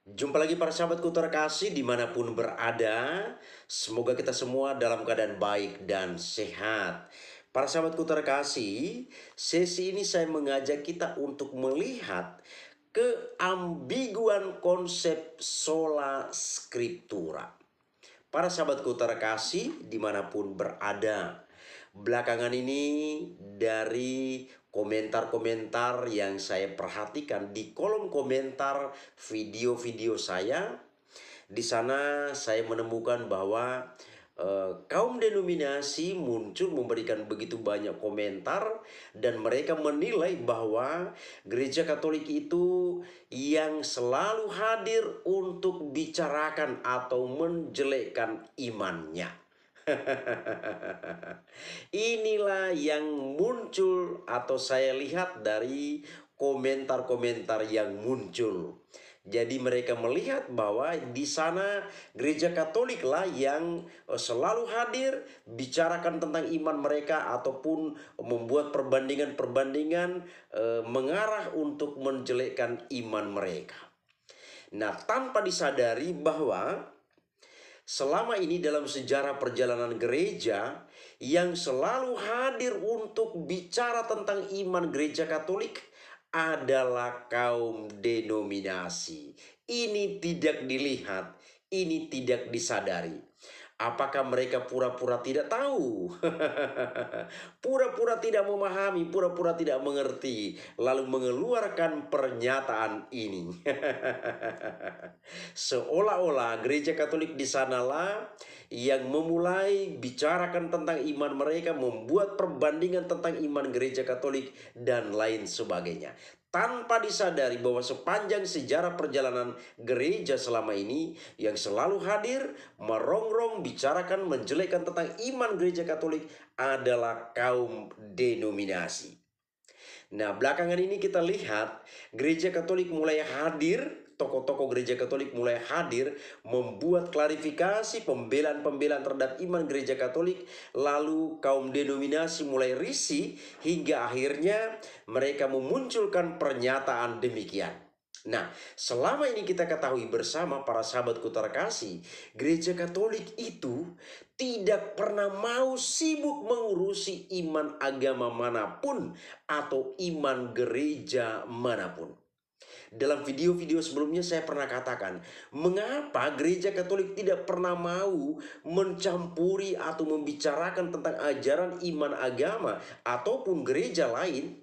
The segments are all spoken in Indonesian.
Jumpa lagi para sahabatku terkasih dimanapun berada. Semoga kita semua dalam keadaan baik dan sehat. Para sahabatku terkasih, sesi ini saya mengajak kita untuk melihat keambiguan konsep sola scriptura. Para sahabatku terkasih dimanapun berada, belakangan ini dari komentar-komentar yang saya perhatikan di kolom komentar video-video saya, di sana saya menemukan bahwa kaum denominasi muncul memberikan begitu banyak komentar dan mereka menilai bahwa gereja Katolik itu yang selalu hadir untuk bicarakan atau menjelekkan imannya. Inilah yang muncul atau saya lihat dari komentar-komentar yang muncul. Jadi mereka melihat bahwa di sana gereja Katolik lah yang selalu hadir bicarakan tentang iman mereka ataupun membuat perbandingan-perbandingan mengarah untuk menjelekkan iman mereka. Nah, tanpa disadari bahwa selama ini dalam sejarah perjalanan gereja yang selalu hadir untuk bicara tentang iman gereja Katolik adalah kaum denominasi. Ini tidak dilihat, ini tidak disadari. Apakah mereka pura-pura tidak tahu? Pura-pura tidak memahami, pura-pura tidak mengerti, lalu mengeluarkan pernyataan ini. Seolah-olah gereja Katolik di sanalah yang memulai bicarakan tentang iman mereka, membuat perbandingan tentang iman gereja Katolik dan lain sebagainya. Tanpa disadari bahwa sepanjang sejarah perjalanan gereja selama ini yang selalu hadir, merongrong, bicarakan, menjelekkan tentang iman gereja Katolik adalah kaum denominasi. Nah, belakangan ini kita lihat gereja Katolik mulai hadir, tokoh-tokoh gereja Katolik mulai hadir membuat klarifikasi pembelaan-pembelaan terhadap iman gereja Katolik, lalu kaum denominasi mulai risih hingga akhirnya mereka memunculkan pernyataan demikian. Nah, selama ini kita ketahui bersama para sahabatku terkasih, gereja Katolik itu tidak pernah mau sibuk mengurusi iman agama manapun atau iman gereja manapun. Dalam video-video sebelumnya saya pernah katakan, mengapa gereja Katolik tidak pernah mau mencampuri atau membicarakan tentang ajaran iman agama ataupun gereja lain?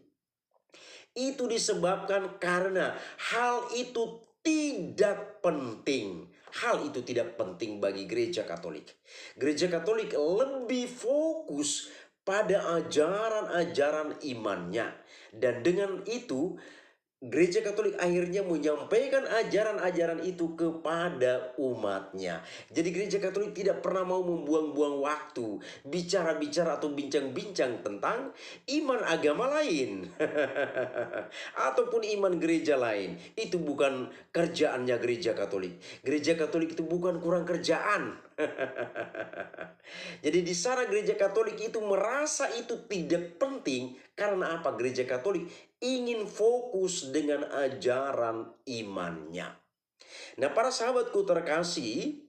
Itu disebabkan karena hal itu tidak penting. Hal itu tidak penting bagi gereja Katolik. Gereja Katolik lebih fokus pada ajaran-ajaran imannya. Dan dengan itu gereja Katolik akhirnya menyampaikan ajaran-ajaran itu kepada umatnya. Jadi gereja Katolik tidak pernah mau membuang-buang waktu bicara-bicara atau bincang-bincang tentang iman agama lain ataupun iman gereja lain. Itu bukan kerjaannya gereja Katolik. Gereja Katolik itu bukan kurang kerjaan. Jadi di sana gereja Katolik itu merasa itu tidak penting. Karena apa? Gereja Katolik ingin fokus dengan ajaran imannya. Nah, para sahabatku terkasih,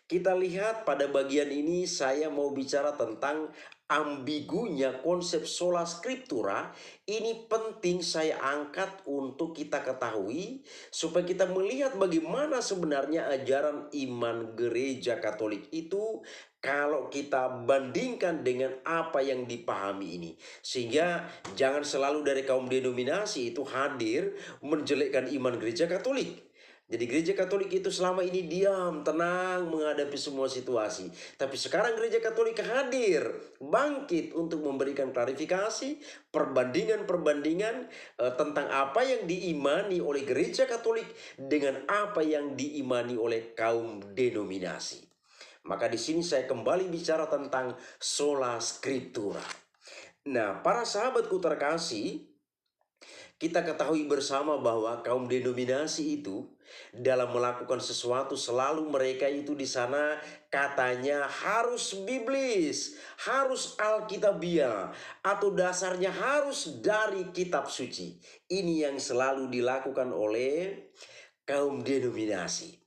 kita lihat pada bagian ini saya mau bicara tentang ambigunya konsep sola scriptura. Ini penting saya angkat untuk kita ketahui supaya kita melihat bagaimana sebenarnya ajaran iman gereja Katolik itu kalau kita bandingkan dengan apa yang dipahami ini. Sehingga jangan selalu dari kaum denominasi itu hadir menjelekkan iman gereja Katolik. Jadi gereja Katolik itu selama ini diam, tenang menghadapi semua situasi. Tapi sekarang gereja Katolik hadir, bangkit untuk memberikan klarifikasi, perbandingan-perbandingan tentang apa yang diimani oleh gereja Katolik dengan apa yang diimani oleh kaum denominasi. Maka di sini saya kembali bicara tentang sola scriptura. Nah, para sahabatku terkasih, kita ketahui bersama bahwa kaum denominasi itu dalam melakukan sesuatu selalu mereka itu di sana katanya harus biblis, harus alkitabiah, atau dasarnya harus dari kitab suci. Ini yang selalu dilakukan oleh kaum denominasi.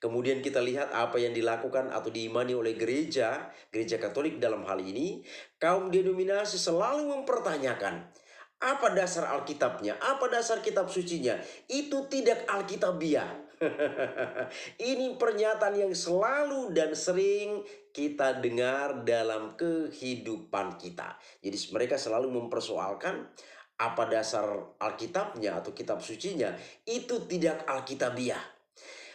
Kemudian kita lihat apa yang dilakukan atau diimani oleh gereja Katolik dalam hal ini. Kaum denominasi selalu mempertanyakan, apa dasar Alkitabnya? Apa dasar kitab sucinya? Itu tidak Alkitabiah. Ini pernyataan yang selalu dan sering kita dengar dalam kehidupan kita. Jadi mereka selalu mempersoalkan apa dasar Alkitabnya atau kitab sucinya. Itu tidak Alkitabiah.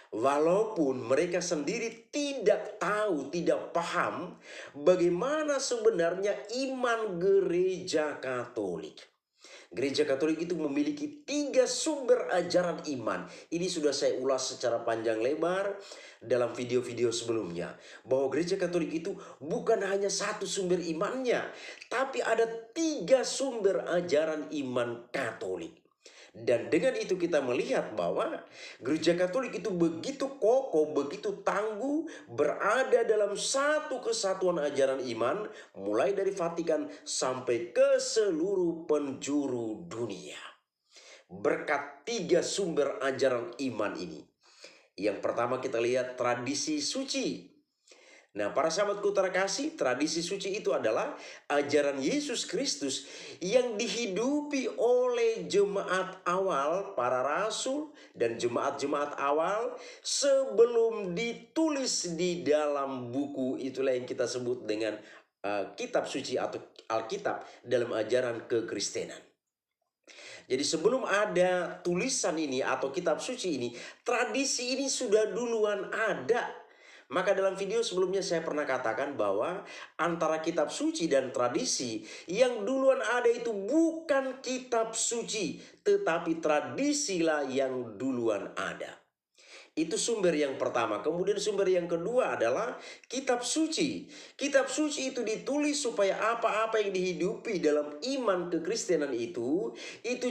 Walaupun mereka sendiri tidak tahu, tidak paham bagaimana sebenarnya iman gereja Katolik. Gereja Katolik itu memiliki 3 sumber ajaran iman. Ini sudah saya ulas secara panjang lebar dalam video-video sebelumnya. Bahwa gereja Katolik itu bukan hanya satu sumber imannya, tapi ada 3 sumber ajaran iman Katolik. Dan dengan itu kita melihat bahwa gereja Katolik itu begitu kokoh, begitu tangguh, berada dalam satu kesatuan ajaran iman, mulai dari Vatikan sampai ke seluruh penjuru dunia. Berkat 3 sumber ajaran iman ini. Yang pertama kita lihat tradisi suci. Nah, para sahabatku terkasih, tradisi suci itu adalah ajaran Yesus Kristus yang dihidupi oleh jemaat awal, para rasul dan jemaat-jemaat awal sebelum ditulis di dalam buku. Itulah yang kita sebut dengan kitab suci atau Alkitab dalam ajaran kekristenan. Jadi sebelum ada tulisan ini atau kitab suci ini, tradisi ini sudah duluan ada. Maka dalam video sebelumnya saya pernah katakan bahwa antara kitab suci dan tradisi, yang duluan ada itu bukan kitab suci, tetapi tradisilah yang duluan ada. Itu sumber yang pertama. Kemudian sumber yang kedua adalah kitab suci. Kitab suci itu ditulis supaya apa-apa yang dihidupi dalam iman kekristenan itu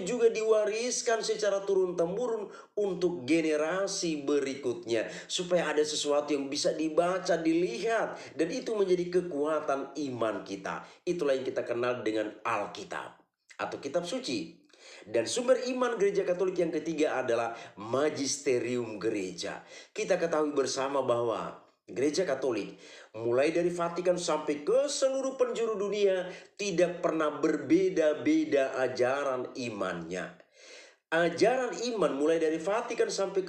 juga diwariskan secara turun-temurun untuk generasi berikutnya. Supaya ada sesuatu yang bisa dibaca, dilihat, dan itu menjadi kekuatan iman kita. Itulah yang kita kenal dengan Alkitab atau kitab suci. Dan sumber iman gereja Katolik yang ketiga adalah magisterium gereja. Kita ketahui bersama bahwa gereja Katolik mulai dari Vatikan sampai ke seluruh penjuru dunia tidak pernah berbeda-beda ajaran imannya. Ajaran iman mulai dari Vatikan sampai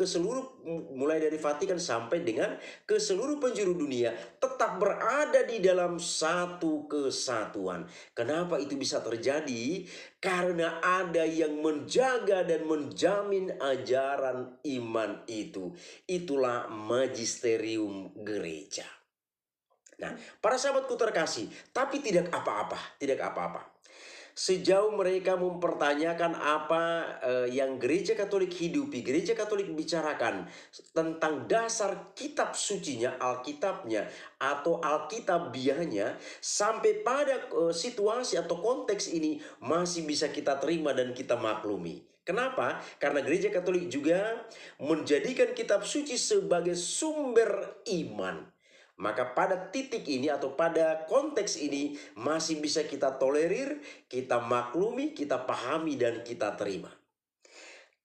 dengan ke seluruh penjuru dunia tetap berada di dalam satu kesatuan. Kenapa itu bisa terjadi? Karena ada yang menjaga dan menjamin ajaran iman itu. Itulah magisterium gereja. Nah, para sahabatku terkasih, tapi tidak apa-apa. Sejauh mereka mempertanyakan apa yang gereja Katolik hidupi, gereja Katolik bicarakan tentang dasar kitab sucinya, Alkitabnya atau Alkitabiahnya, sampai pada situasi atau konteks ini masih bisa kita terima dan kita maklumi. Kenapa? Karena gereja Katolik juga menjadikan kitab suci sebagai sumber iman. Maka pada titik ini atau pada konteks ini masih bisa kita tolerir, kita maklumi, kita pahami, dan kita terima.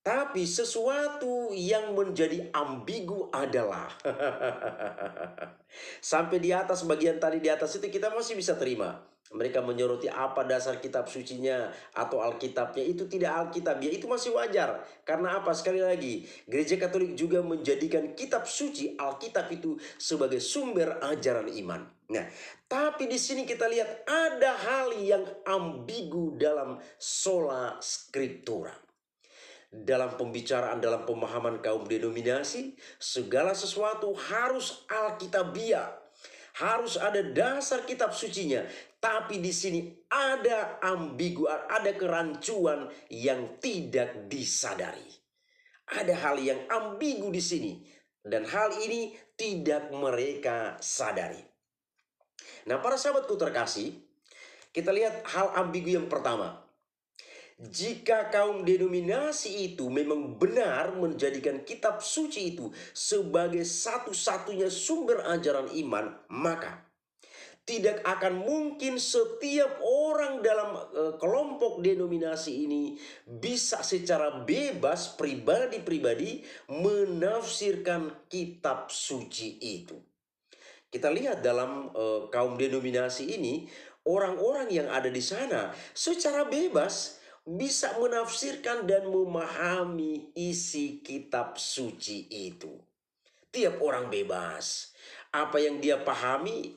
Tapi sesuatu yang menjadi ambigu adalah sampai di atas, bagian tadi di atas itu kita masih bisa terima. Mereka menyoroti apa dasar kitab sucinya atau Alkitabnya, itu tidak Alkitab, ya itu masih wajar. Karena apa? Sekali lagi, gereja Katolik juga menjadikan kitab suci Alkitab itu sebagai sumber ajaran iman. Nah, tapi di sini kita lihat ada hal yang ambigu dalam sola scriptura. Dalam pembicaraan, dalam pemahaman kaum denominasi, segala sesuatu harus Alkitabiah. Harus ada dasar kitab sucinya. Tapi di sini ada ambigu, ada kerancuan yang tidak disadari. Ada hal yang ambigu di sini. Dan hal ini tidak mereka sadari. Nah, para sahabatku terkasih, kita lihat hal ambigu yang pertama. Jika kaum denominasi itu memang benar menjadikan kitab suci itu sebagai satu-satunya sumber ajaran iman, maka Tidak akan mungkin setiap orang dalam kelompok denominasi ini bisa secara bebas pribadi-pribadi menafsirkan kitab suci itu. Kita lihat dalam kaum denominasi ini, orang-orang yang ada di sana secara bebas bisa menafsirkan dan memahami isi kitab suci itu. Tiap orang bebas. Apa yang dia pahami,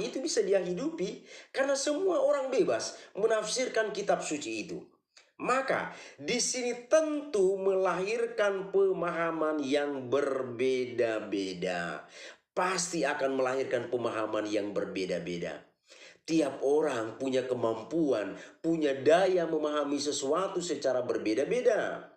itu bisa dia hidupi karena semua orang bebas menafsirkan kitab suci itu. Maka di sini tentu melahirkan pemahaman yang berbeda-beda. Pasti akan melahirkan pemahaman yang berbeda-beda. Tiap orang punya kemampuan, punya daya memahami sesuatu secara berbeda-beda.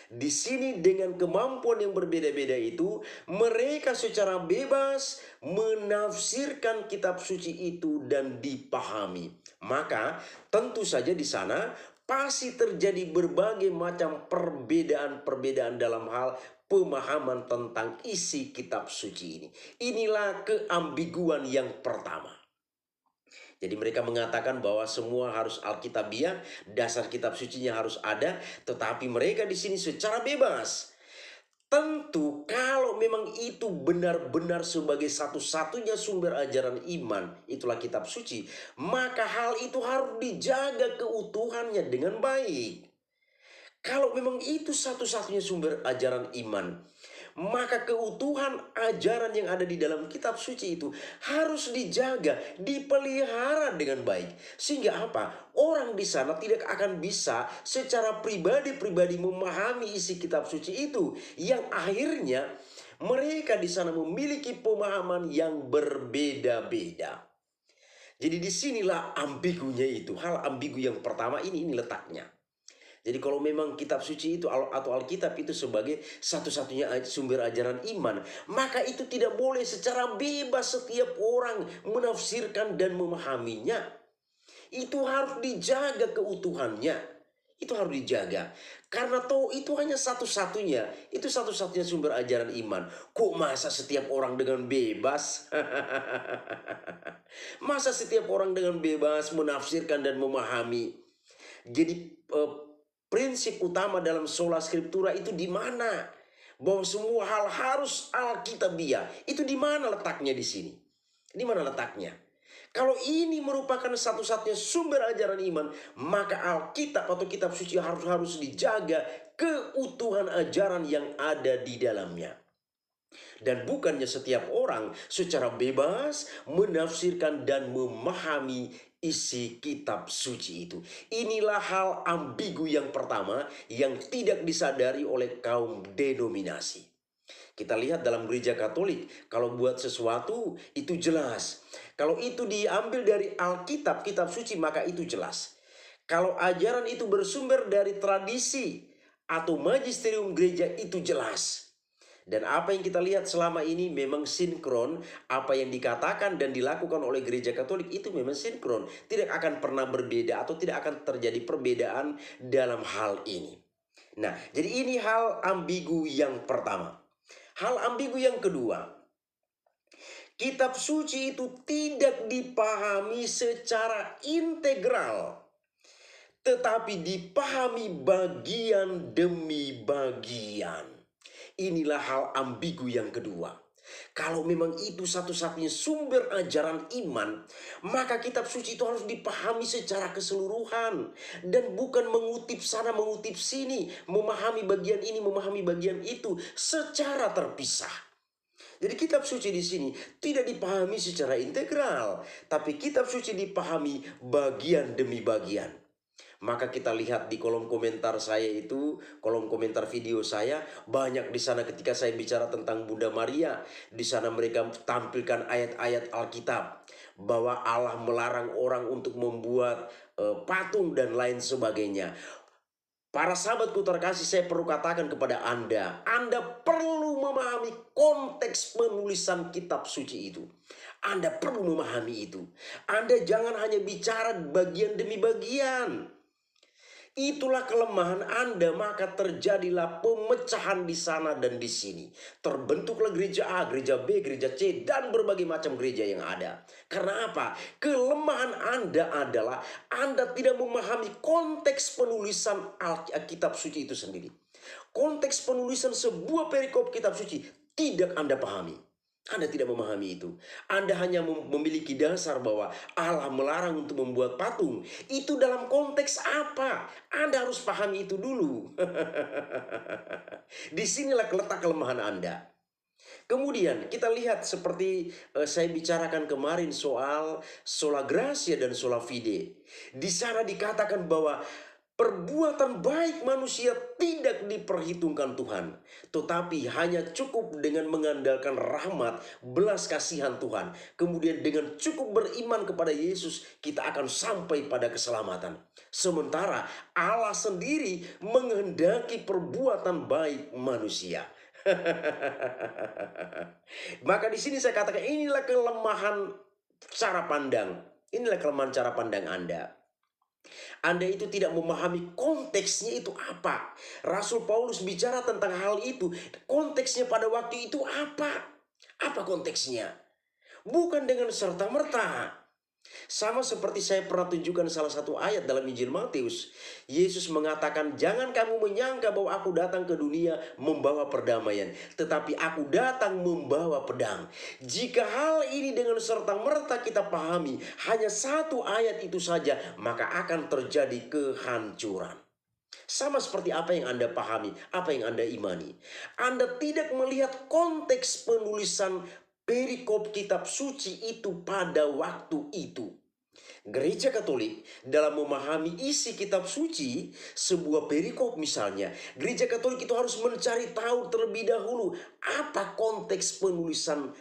Di sini dengan kemampuan yang berbeda-beda itu, mereka secara bebas menafsirkan kitab suci itu dan dipahami. Maka tentu saja di sana pasti terjadi berbagai macam perbedaan-perbedaan dalam hal pemahaman tentang isi kitab suci ini. Inilah keambiguan yang pertama. Jadi mereka mengatakan bahwa semua harus Alkitabiah, dasar kitab sucinya harus ada, tetapi mereka di sini secara bebas. Tentu kalau memang itu benar-benar sebagai satu-satunya sumber ajaran iman, itulah kitab suci, maka hal itu harus dijaga keutuhannya dengan baik. Kalau memang itu satu-satunya sumber ajaran iman, maka keutuhan ajaran yang ada di dalam kitab suci itu harus dijaga, dipelihara dengan baik. Sehingga apa? Orang di sana tidak akan bisa secara pribadi-pribadi memahami isi kitab suci itu. Yang akhirnya mereka di sana memiliki pemahaman yang berbeda-beda. Jadi disinilah ambigunya itu. Hal ambigu yang pertama ini letaknya. Jadi kalau memang kitab suci itu atau Alkitab itu sebagai satu-satunya sumber ajaran iman, maka itu tidak boleh secara bebas setiap orang menafsirkan dan memahaminya. Itu harus dijaga keutuhannya. Itu harus dijaga. Karena tahu itu hanya satu-satunya. Itu satu-satunya sumber ajaran iman. Kok masa setiap orang dengan bebas? Masa setiap orang dengan bebas menafsirkan dan memahami? Jadi prinsip utama dalam sola scriptura itu di mana? Bahwa semua hal harus Alkitabiah. Itu di mana letaknya di sini? Di mana letaknya? Kalau ini merupakan satu-satunya sumber ajaran iman, maka Alkitab atau kitab suci harus dijaga keutuhan ajaran yang ada di dalamnya. Dan bukannya setiap orang secara bebas menafsirkan dan memahami isi kitab suci itu. Inilah hal ambigu yang pertama yang tidak disadari oleh kaum denominasi. Kita lihat dalam gereja Katolik, kalau buat sesuatu itu jelas. Kalau itu diambil dari Alkitab, kitab suci, maka itu jelas. Kalau ajaran itu bersumber dari tradisi atau magisterium gereja, itu jelas. Dan apa yang kita lihat selama ini memang sinkron. Apa yang dikatakan dan dilakukan oleh gereja Katolik itu memang sinkron. Tidak akan pernah berbeda atau tidak akan terjadi perbedaan dalam hal ini. Nah, jadi ini hal ambigu yang pertama. Hal ambigu yang kedua, kitab suci itu tidak dipahami secara integral, tetapi dipahami bagian demi bagian. Inilah hal ambigu yang kedua. Kalau memang itu satu-satunya sumber ajaran iman, maka kitab suci itu harus dipahami secara keseluruhan. Dan bukan mengutip sana, mengutip sini, memahami bagian ini, memahami bagian itu secara terpisah. Jadi kitab suci di sini tidak dipahami secara integral, tapi kitab suci dipahami bagian demi bagian. Maka kita lihat di kolom komentar saya itu, kolom komentar video saya, banyak di sana ketika saya bicara tentang Bunda Maria, di sana mereka tampilkan ayat-ayat Alkitab bahwa Allah melarang orang untuk membuat patung dan lain sebagainya. Para sahabatku terkasih, saya perlu katakan kepada Anda perlu memahami konteks penulisan kitab suci itu. Anda perlu memahami itu. Anda jangan hanya bicara bagian demi bagian. Itulah kelemahan Anda, maka terjadilah pemecahan di sana dan di sini. Terbentuklah gereja A, gereja B, gereja C, dan berbagai macam gereja yang ada. Karena apa? Kelemahan Anda adalah Anda tidak memahami konteks penulisan Alkitab suci itu sendiri. Konteks penulisan sebuah perikop kitab suci tidak Anda pahami. Anda tidak memahami itu. Anda hanya memiliki dasar bahwa Allah melarang untuk membuat patung. Itu dalam konteks apa? Anda harus pahami itu dulu. Disinilah letak kelemahan Anda. Kemudian kita lihat seperti saya bicarakan kemarin soal sola gratia dan sola fide. Di sana dikatakan bahwa perbuatan baik manusia tidak diperhitungkan Tuhan, tetapi hanya cukup dengan mengandalkan rahmat, belas kasihan Tuhan. Kemudian dengan cukup beriman kepada Yesus, kita akan sampai pada keselamatan. Sementara Allah sendiri menghendaki perbuatan baik manusia. Maka di sini saya katakan inilah kelemahan cara pandang. Inilah kelemahan cara pandang Anda. Anda itu tidak memahami konteksnya itu apa. Rasul Paulus bicara tentang hal itu. Konteksnya pada waktu itu apa? Apa konteksnya? Bukan dengan serta-merta. Sama seperti saya pernah tunjukkan salah satu ayat dalam Injil Matius. Yesus mengatakan, jangan kamu menyangka bahwa aku datang ke dunia membawa perdamaian, tetapi aku datang membawa pedang. Jika hal ini dengan serta-merta kita pahami, hanya satu ayat itu saja, maka akan terjadi kehancuran. Sama seperti apa yang Anda pahami, apa yang Anda imani. Anda tidak melihat konteks penulisan perikop kitab suci itu pada waktu itu. Gereja Katolik dalam memahami isi kitab suci, sebuah perikop misalnya, Gereja Katolik itu harus mencari tahu terlebih dahulu apa konteks penulisan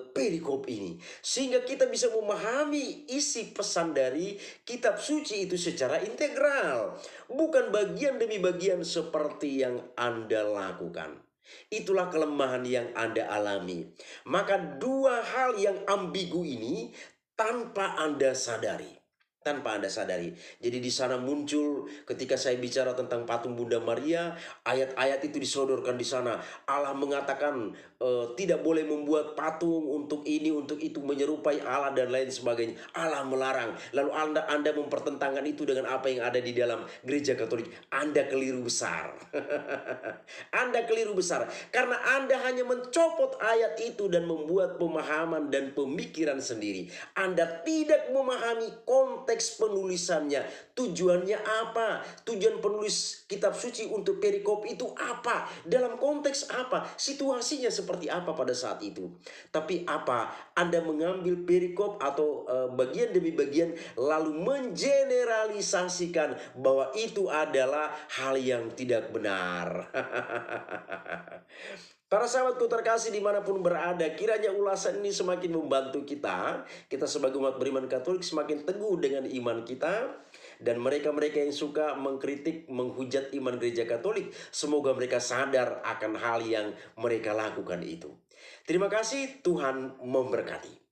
perikop ini, sehingga kita bisa memahami isi pesan dari kitab suci itu secara integral, bukan bagian demi bagian seperti yang Anda lakukan. Itulah kelemahan yang Anda alami. Maka dua hal yang ambigu ini tanpa Anda sadari. Tanpa Anda sadari. Jadi di sana muncul ketika saya bicara tentang patung Bunda Maria, ayat-ayat itu disodorkan di sana. Allah mengatakan tidak boleh membuat patung untuk ini, untuk itu, menyerupai Allah dan lain sebagainya. Allah melarang. Lalu Anda mempertentangkan itu dengan apa yang ada di dalam Gereja Katolik. Anda keliru besar. Anda keliru besar. Karena Anda hanya mencopot ayat itu dan membuat pemahaman dan pemikiran sendiri. Anda tidak memahami konteks penulisannya. Tujuannya apa? Tujuan penulis kitab suci untuk perikop itu apa? Dalam konteks apa? Situasinya seperti apa pada saat itu? Tapi apa? Anda mengambil perikop atau bagian demi bagian lalu mengeneralisasikan bahwa itu adalah hal yang tidak benar. Para sahabatku terkasih dimanapun berada, kiranya ulasan ini semakin membantu kita. Kita sebagai umat beriman Katolik semakin teguh dengan iman kita. Dan mereka-mereka yang suka mengkritik, menghujat iman Gereja Katolik, semoga mereka sadar akan hal yang mereka lakukan itu. Terima kasih, Tuhan memberkati.